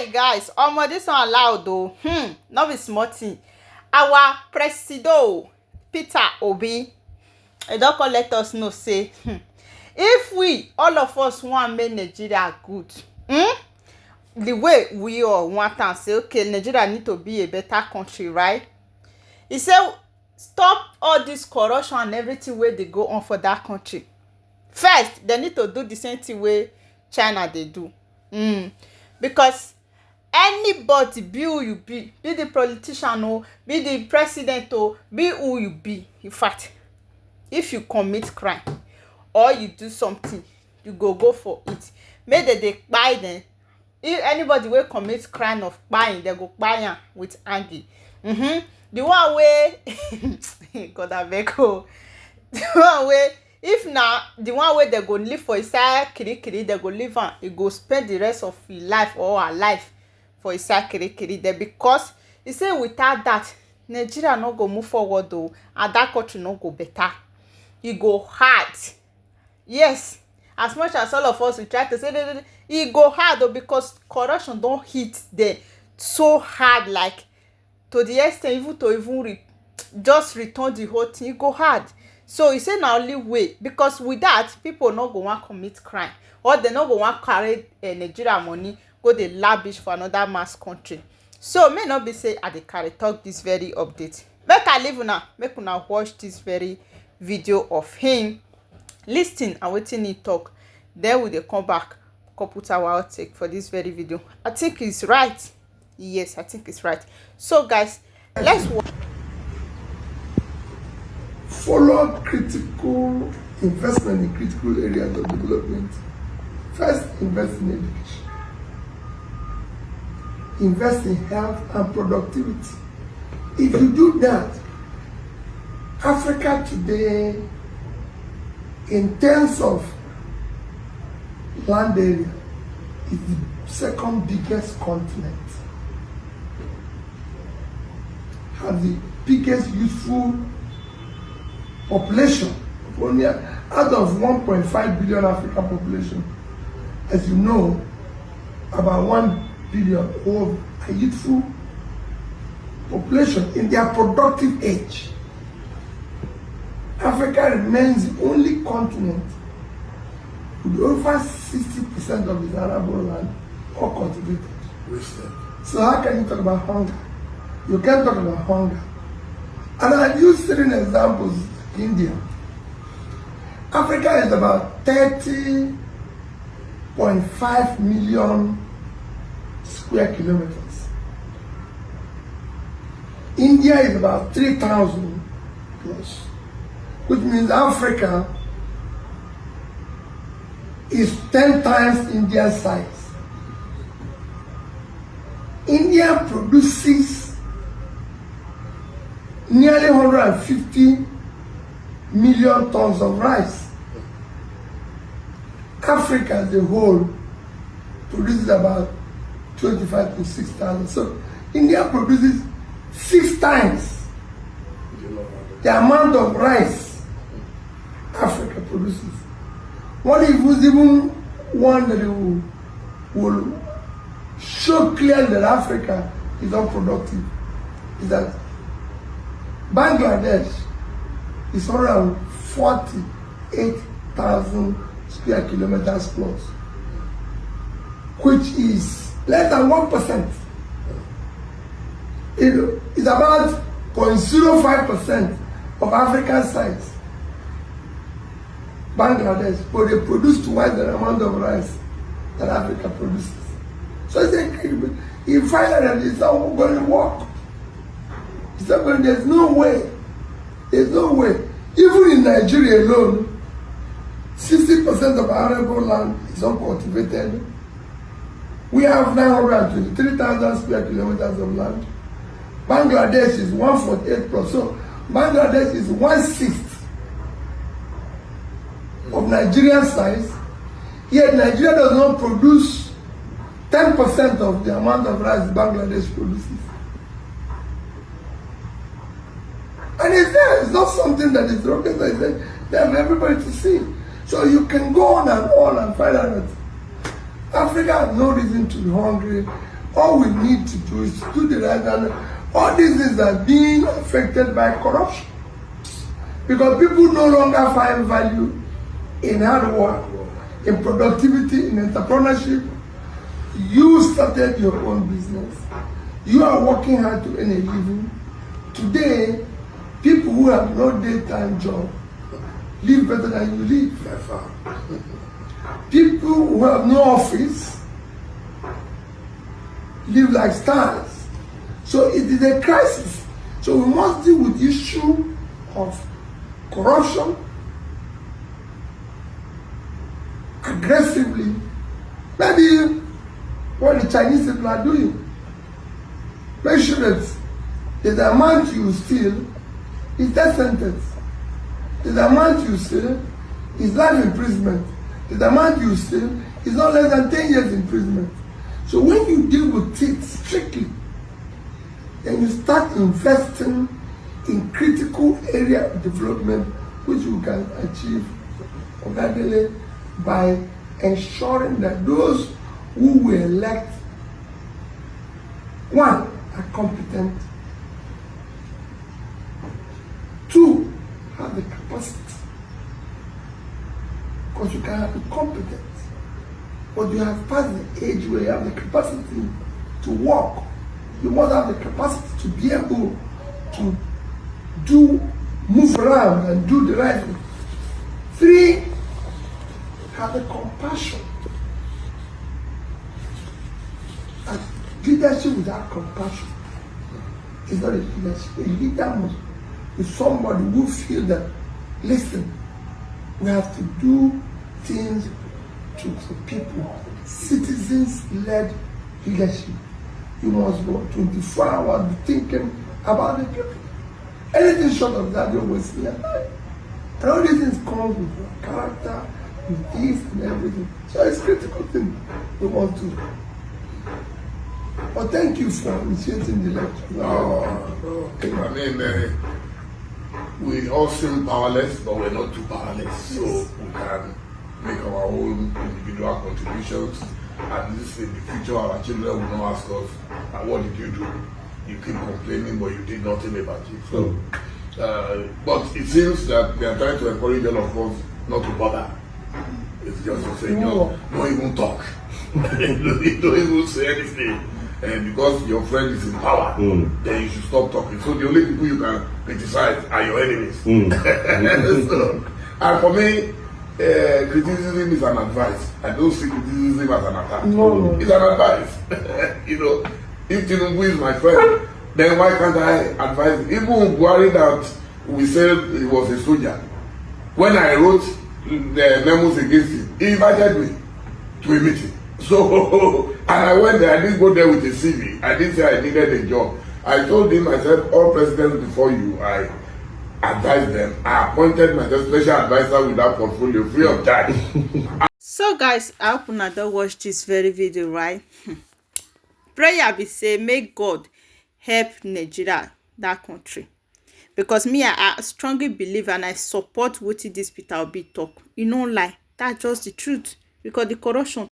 Hi guys, this one loud though. Not be small thing. Our presido Peter Obi, don't come let us know say if we all of us want make Nigeria good, the way we all want and say okay, Nigeria need to be a better country, right? He said stop all this corruption and everything where they go on for that country. First, they need to do the same thing way China they do. Because anybody be who you be the politician or be the president or be who you be, in fact, if you commit crime or you do something, you go for it. Maybe they buy them. If anybody will commit crime of buying, they go buy am with anger. The one way God I beg you. The one way if na the one way they go live for inside kirikiri, they go live and he go spend the rest of his life or her life for inside kirikiri there, because he say without that Nigeria no go move forward though, and that country no go better. E go hard. Yes, as much as all of us we try to say e go hard though, because corruption don't hit there so hard, like to the extent even to just return the whole thing, e go hard. So he say na only way, because with that people no go want commit crime, or they no go want carry Nigeria money go dey lavish for another mass country. So may not be say I dey carry talk this very update. Make I leave una, make una watch this very video of him listing and wetin he talk. Then we dey come back come put our outtake for this very video. I think it's right. Yes, I think it's right. So guys, let's watch. Follow critical investment in critical areas of development. First, invest in education. Invest in health and productivity. If you do that, Africa today, in terms of land area, is the second biggest continent. Has the biggest useful population, only out of 1.5 billion African population. As you know, about 1 billion of a youthful population in their productive age. Africa remains the only continent with over 60% of its arable land all cultivated. So how can you talk about hunger? You can't talk about hunger. And I've used certain examples. India. Africa is about 30.5 million square kilometers. India is about 3,000 plus, which means Africa is 10 times India's size. India produces nearly 150 million tons of rice. Africa as a whole produces about 25 to 6,000. So India produces 6 times the amount of rice Africa produces. What if we even one that will show clearly that Africa is unproductive is that Bangladesh is around 48,000 square kilometers plus, which is less than 1%. It's about 0.05% of African size. Bangladesh, but they produce twice the amount of rice that Africa produces. So it's incredible. You find that it's not going to work. It's not going. There's no way. There's no way. Even in Nigeria alone, 60% of arable land is uncultivated. We have 923,000 square kilometers of land. Bangladesh is 148 plus. So Bangladesh is 1/6 of Nigerian size. Yet Nigeria does not produce 10% of the amount of rice Bangladesh produces. And it's there. It's not something that is rocket science. It's there for everybody to see. So you can go on and find out that Africa has no reason to be hungry. All we need to do is to do the right thing. All these things are being affected by corruption. Because people no longer find value in hard work, in productivity, in entrepreneurship. You started your own business. You are working hard to earn a living. Today, people who have no daytime job live better than you live. By far. People who have no office live like stars. So it is a crisis. So we must deal with the issue of corruption aggressively. Maybe what the Chinese people are doing. Make sure that the amount you steal is death sentence. The amount you steal is life imprisonment. The amount you steal is not less than 10 years imprisonment. So when you deal with it strictly, then you start investing in critical area of development which you can achieve organically by ensuring that those who will elect, one, are competent, two, have the capacity. Because you can be competent, but you have passed the age where you have the capacity to work. You must have the capacity to be able to move around and do the right thing. Three, have the compassion. And leadership without compassion is not a leadership. A leader must be somebody who feels that, listen, we have to do things for people. Citizens-led leadership. You must go 24 hours thinking about the people. Anything short of that, you will see your time. And all these things come with your character, with this and everything. So it's a critical thing we want to. But thank you for initiating the lecture. I mean, we all seem powerless, but we're not too powerless. So we can make our own individual contributions. And this in the future, our children will not ask us, what did you do? You keep complaining, but you did nothing about it. So, but it seems that they are trying to encourage all of us not to bother. It's just to say, don't even talk. don't even say anything. And because your friend is in power, then you should stop talking. So the only people you can criticize are your enemies. So, and for me, criticism is an advice. I don't see criticism as an attack. No. It's an advice. You know, if Tinubu is my friend, then why can't I advise him? Even Buhari that we said he was a soldier. When I wrote the memos against him, he invited me to a meeting. So, and I went there, I didn't go there with a CV. I didn't say I needed a job. I told him, I said, all presidents before you, I advised them. I appointed my special advisor with that portfolio free of charge. So guys, I hope una don watch this very video, right? Prayer be say, may God help Nigeria, that country. Because me, I strongly believe and I support what this Peter Obi talk. You know, like, that's just the truth. Because the corruption